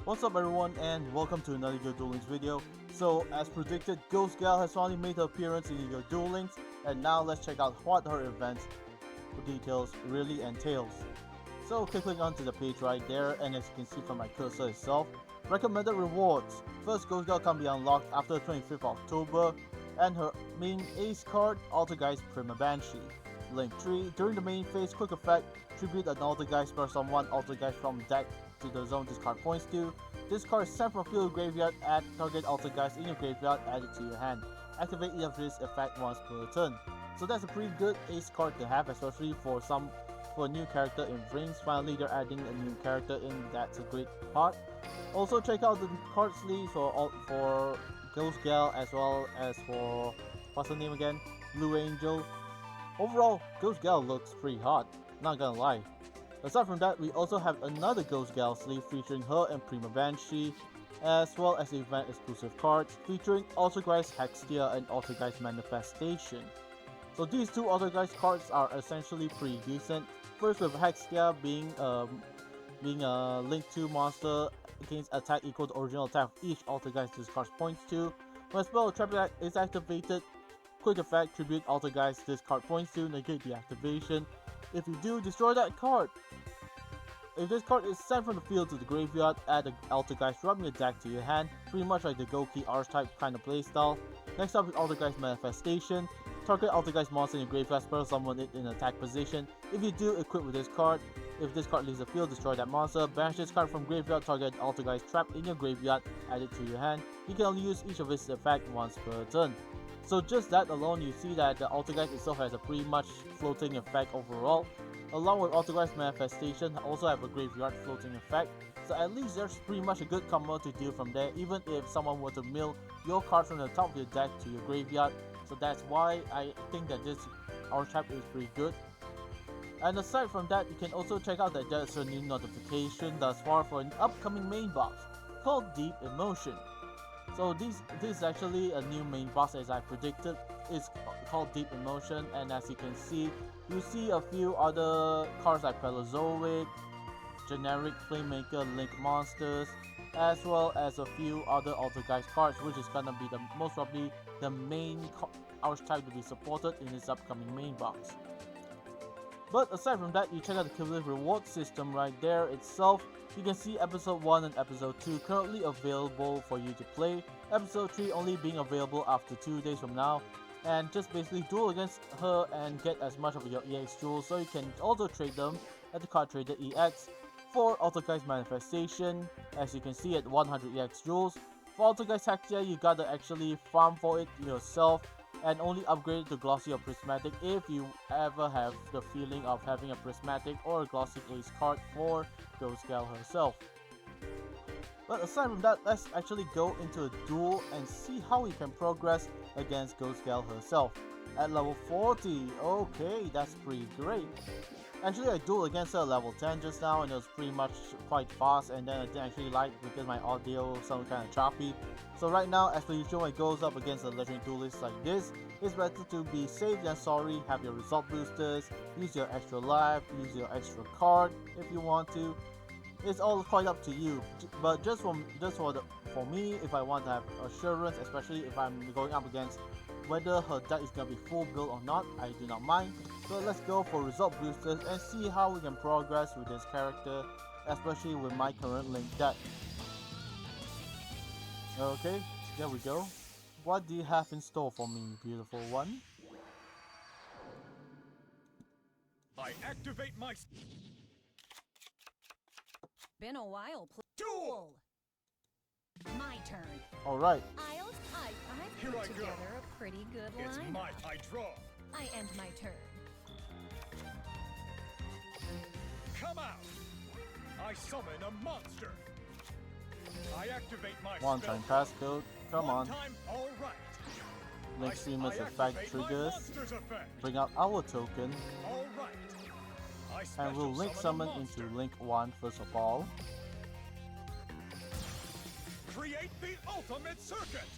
What's up everyone and welcome to another YuGiOh Duel Links video. So as predicted, Ghost Gal has finally made her appearance in YuGiOh Duel Links, and now let's check out what her events details really entails. So clicking onto the page right there, and as you can see from my cursor itself, recommended rewards. First, Ghost Gal can be unlocked after 25th October, and her main ace card, Altergeist Prima Banshee. Link 3, during the main phase, quick effect, tribute an Altergeist spell someone Altergeist from deck to the zone this card points to. This card is sent from field graveyard, add target Altergeist in your graveyard, add it to your hand. Activate each of this effect once per turn. So that's a pretty good ace card to have, especially for a new character in VRAINS. Finally, they're adding a new character in, that's a great part. Also check out the card sleeves for Ghost Gal as well as for, what's her name again? Blue Angel. Overall, Ghost Gal looks pretty hot, not gonna lie. Aside from that, we also have another Ghost Gal sleeve featuring her and Prima Banshee, as well as event exclusive cards featuring Altergeist Hextia and Altergeist Manifestation. So these two Altergeist cards are essentially pretty decent. First with Hextia being a Link 2 monster against attack equal to original attack of each Altergeist this card points to. When a spell trap is activated, quick effect, tribute Altergeist this card points to, negate the activation. If you do, destroy that card. If this card is sent from the field to the graveyard, add an Altergeist from your deck to your hand, pretty much like the Goki archetype kind of playstyle. Next up is Altergeist Manifestation. Target Altergeist monster in your graveyard, spell summon it in attack position. If you do, equip with this card. If this card leaves the field, destroy that monster. Banish this card from graveyard, target Altergeist trapped in your graveyard, add it to your hand. You can only use each of its effects once per turn. So just that alone, you see that the Altergeist itself has a pretty much floating effect overall. Along with Altergeist Manifestation, also have a graveyard floating effect. So at least there's pretty much a good combo to do from there, even if someone were to mill your card from the top of your deck to your graveyard. So that's why I think that this archetype is pretty good. And aside from that, you can also check out that there's a new notification thus far for an upcoming main box called Deep Emotion. So this is actually a new main boss as I predicted. It's called Deep Emotion, and as you can see, you see a few other cards like Paleozoic, generic Playmaker Link monsters, as well as a few other Altergeist cards, which is gonna be the most probably the main archetype to be supported in this upcoming main box. But aside from that, you check out the cumulative reward system right there itself. You can see episode 1 and episode 2 currently available for you to play. Episode 3 only being available after 2 days from now. And just basically duel against her and get as much of your EX jewels, so you can also trade them at the card trader EX. For Altergeist Manifestation, as you can see at 100 EX jewels. For Altergeist Hextia, you gotta actually farm for it yourself and only upgrade it to Glossy or Prismatic if you ever have the feeling of having a Prismatic or a Glossy Ace card for Ghost Gal herself. But aside from that, let's actually go into a duel and see how we can progress against Ghost Gal herself. At level 40, okay, that's pretty great. Actually, I dueled against her at level 10 just now, and it was pretty much quite fast, and then I didn't actually like because my audio sounded kind of choppy. So right now, as per usual, when it goes up against a legendary duelist like this, it's better to be safe than sorry. Have your result boosters, use your extra life, use your extra card if you want to. It's all quite up to you. But just for me, if I want to have assurance, especially if I'm going up against whether her deck is gonna be full build or not, I do not mind. So let's go for result boosters and see how we can progress with this character, especially with my current Link deck. Okay, there we go. What do you have in store for me, beautiful one? I activate my Been a while. Duel! My turn. Alright. I've Here put I go. together a pretty good It's lineup. I draw. I end my turn. Come out! I summon a monster. I activate my One spell. time passcode. Come One on. time, all right. Link Streamer's effect activate my triggers. monster's effect. Bring out our token. All right. I And we'll special link summon a monster. into Link 1 first of all. Create the ultimate circuit.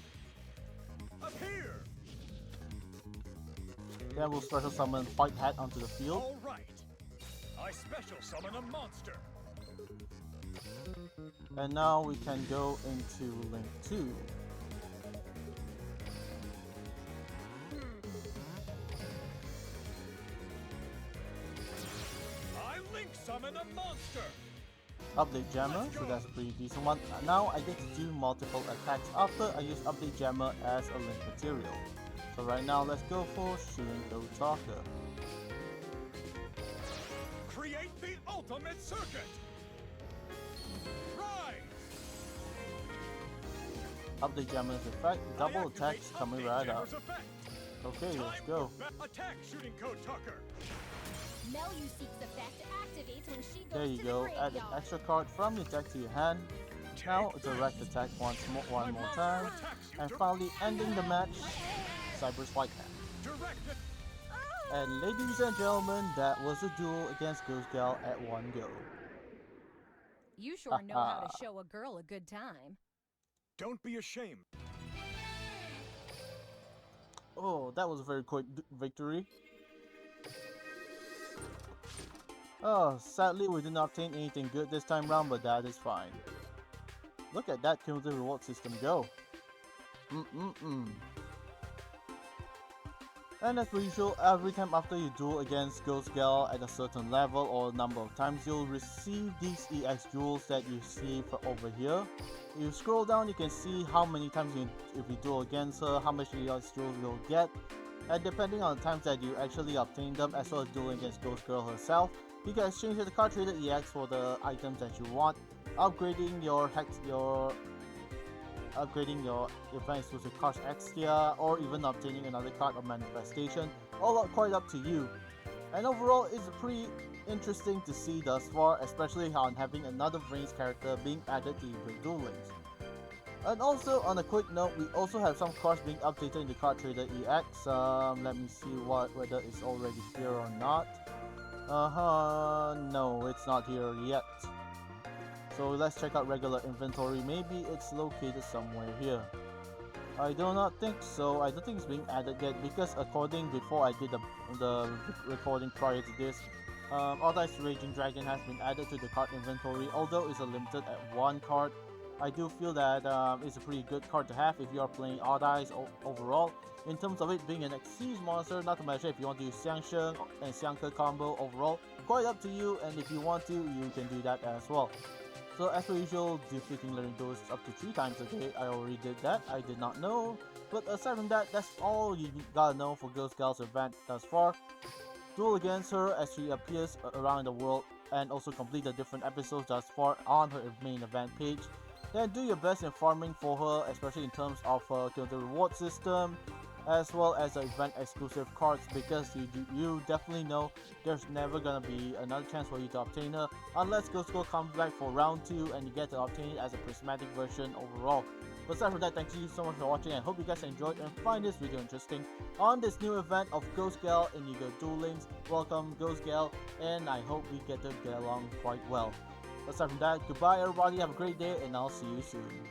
Appear. Then we'll special summon White Hat onto the field. All right. I special summon a monster. And now we can go into Link 2. I Link summon a monster. Update Jammer, so that's a pretty decent one. Now I get to do multiple attacks after I use Update Jammer as a Link material. So right now let's go for YuGiOh Duel. Create the ultimate circuit. Rise. Update Jammer's effect, double attacks coming right up. Okay, let's go. Attack shooting code Tucker. Meluseek's effect activates when she goes There you to go, the add an graveyard. extra card from your deck to your hand. Now direct attack one more time. And finally ending the match, Cyber's White Hand. Direct it. And ladies and gentlemen, that was a duel against YuGiOh at one go. You sure know how to show a girl a good time. Don't be ashamed. Oh, that was a very quick victory. Oh, sadly we did not obtain anything good this time round, but that is fine. Look at that cumulative reward system go. And as per usual, every time after you duel against YuGiOh at a certain level or number of times, you'll receive these EX jewels that you see over here. If you scroll down, you can see how many times if you duel against her, how much EX jewels you'll get. And depending on the times that you actually obtain them, as well as dueling against YuGiOh herself, you can exchange the card trader EX for the items that you want, upgrading your event exclusive cards extra, or even obtaining another card of manifestation, all quite up to you. And overall, it's pretty interesting to see thus far, especially on having another VRAINS character being added to YuGiOh Duel Links. And also, on a quick note, we also have some cards being updated in the card trader EX. Let me see whether it's already here or not. No, it's not here yet. So let's check out regular inventory. Maybe it's located somewhere here. I do not think so. I don't think it's being added yet because before I did the recording prior to this, Altergeist Raging Dragon has been added to the card inventory, although it's limited at one card. I do feel that it's a pretty good card to have if you are playing Altergeist overall. In terms of it being an Exceed monster, not to mention if you want to use Xiangsheng and Xiangke combo overall, quite up to you, and if you want to, you can do that as well. So as per usual, defeating learning those up to 3 times a day. I already did that, I did not know. But aside from that, that's all you gotta know for YuGiOh's event thus far. Duel against her as she appears around the world, and also complete the different episodes thus far on her main event page. Then do your best in farming for her, especially in terms of the reward system, as well as the event exclusive cards, because you definitely know there's never gonna be another chance for you to obtain her unless YuGiOh comes back for round 2 and you get to obtain it as a prismatic version overall. But aside from that, thank you so much for watching, and hope you guys enjoyed and find this video interesting on this new event of YuGiOh in YuGiOh Duel Links. Welcome YuGiOh, and I hope we get to get along quite well. Aside from that, goodbye everybody, have a great day, and I'll see you soon.